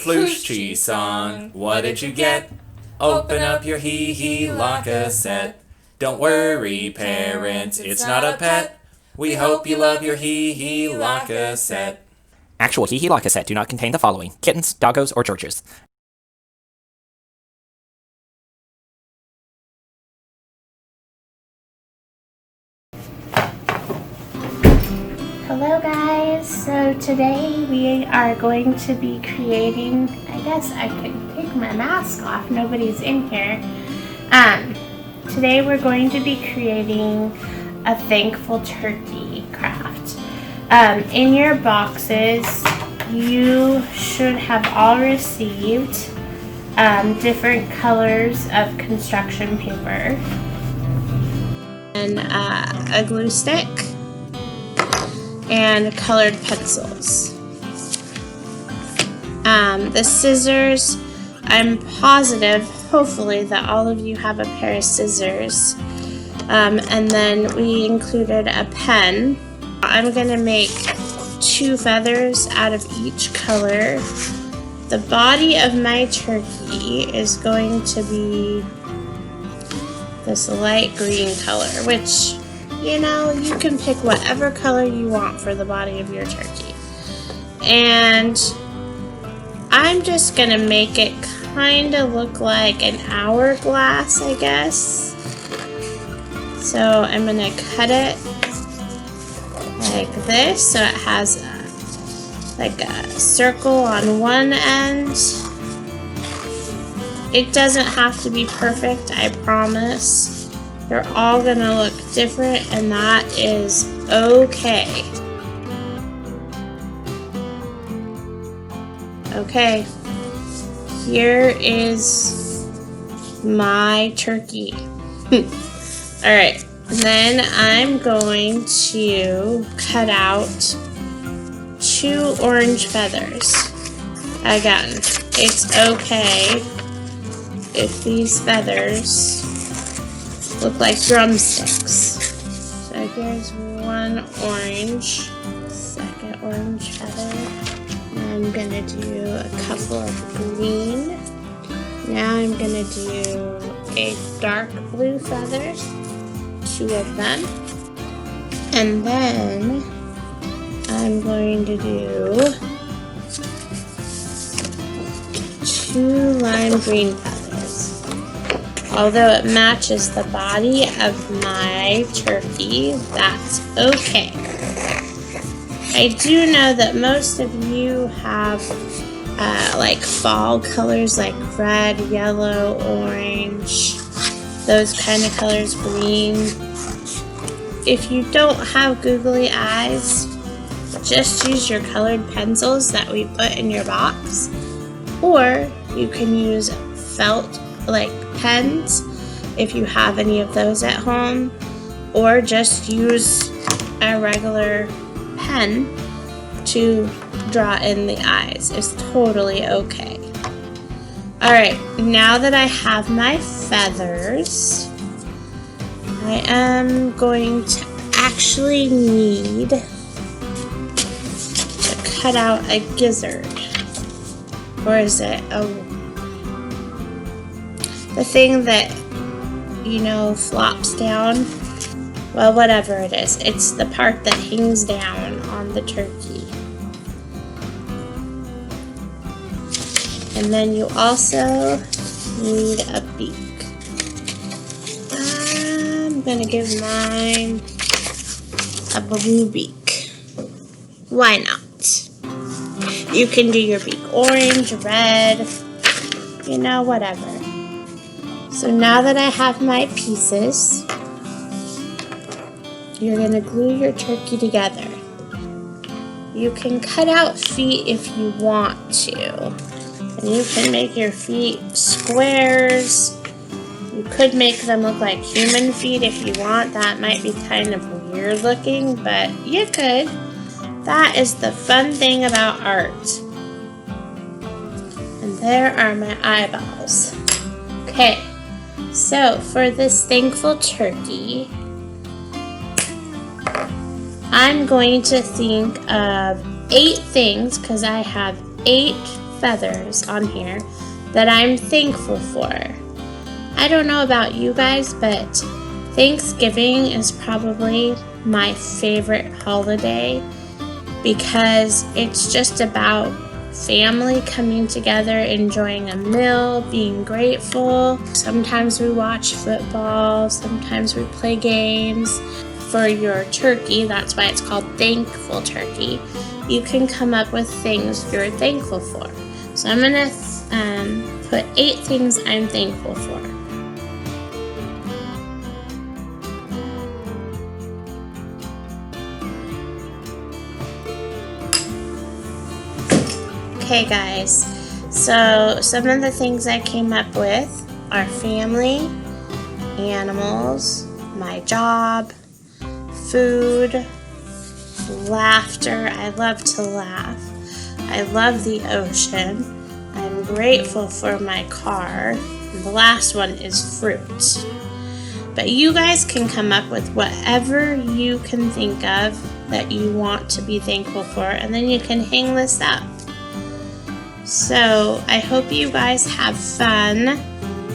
floosh cheese song. What did you get? Open up your hee-hee la cassette. Don't worry, parents, it's not a pet. We hope you love your hee-hee la cassette. Actual hee-hee la cassette do not contain the following: kittens, doggos, or churches. Hello guys, so today we are going to be creating, I guess I can take my mask off, nobody's in here. Today we're going to be creating a thankful turkey craft. In your boxes, you should have all received different colors of construction paper and a glue stick and colored pencils. The scissors, I'm positive, hopefully, that all of you have a pair of scissors. And then we included a pen. I'm gonna make 2 feathers out of each color. The body of my turkey is going to be this light green color, which, you know, you can pick whatever color you want for the body of your turkey. And I'm just gonna make it kind of look like an hourglass, I guess. So I'm gonna cut it like this so it has like a circle on one end. It doesn't have to be perfect, I promise. They're all gonna look different, and that is okay. Okay, here is my turkey. Alright, then I'm going to cut out 2 orange feathers. Again, it's okay if these feathers look like drumsticks. So here's 1 orange, 2nd orange feather. I'm gonna do a couple of green. Now I'm gonna do a dark blue feather, 2 of them. And then I'm going to do 2 lime green feathers. Although it matches the body of my turkey, that's okay. I do know that most of you have like fall colors like red, yellow, orange, those kind of colors, green. If you don't have googly eyes, just use your colored pencils that we put in your box, or you can use felt like pens if you have any of those at home, or just use a regular pen to draw in the eyes. It's totally okay. Alright, now that I have my feathers, I am going to actually need to cut out a gizzard. Or is it the thing that, you know, flops down? Well, whatever it is, it's the part that hangs down on the turkey. And then you also need a beak. I'm gonna give mine a blue beak. Why not? You can do your beak orange, red, you know, whatever. So now that I have my pieces, you're going to glue your turkey together. You can cut out feet if you want to. And you can make your feet squares. You could make them look like human feet if you want. That might be kind of weird looking, but you could. That is the fun thing about art. And there are my eyeballs. Okay, so for this thankful turkey, I'm going to think of 8 things, because I have 8 feathers on here that I'm thankful for. I don't know about you guys, but Thanksgiving is probably my favorite holiday because it's just about family coming together, enjoying a meal, being grateful. Sometimes we watch football, sometimes we play games. For your turkey, that's why it's called Thankful Turkey, you can come up with things you're thankful for. So I'm gonna put 8 things I'm thankful for. Okay guys, so some of the things I came up with are family, animals, my job, food, laughter. I love to laugh. I love the ocean. I'm grateful for my car. And the last one is fruit. But you guys can come up with whatever you can think of that you want to be thankful for, and then you can hang this up. So I hope you guys have fun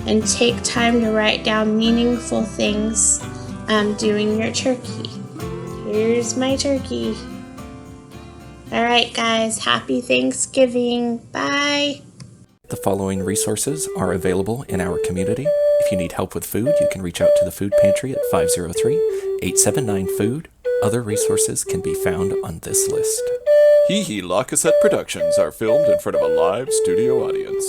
and take time to write down meaningful things during your turkey. Here's my turkey. Alright guys, happy Thanksgiving. Bye. The following resources are available in our community. If you need help with food, you can reach out to the food pantry at 503-879-FOOD. Other resources can be found on this list. Hee Hee La Cassette Productions are filmed in front of a live studio audience.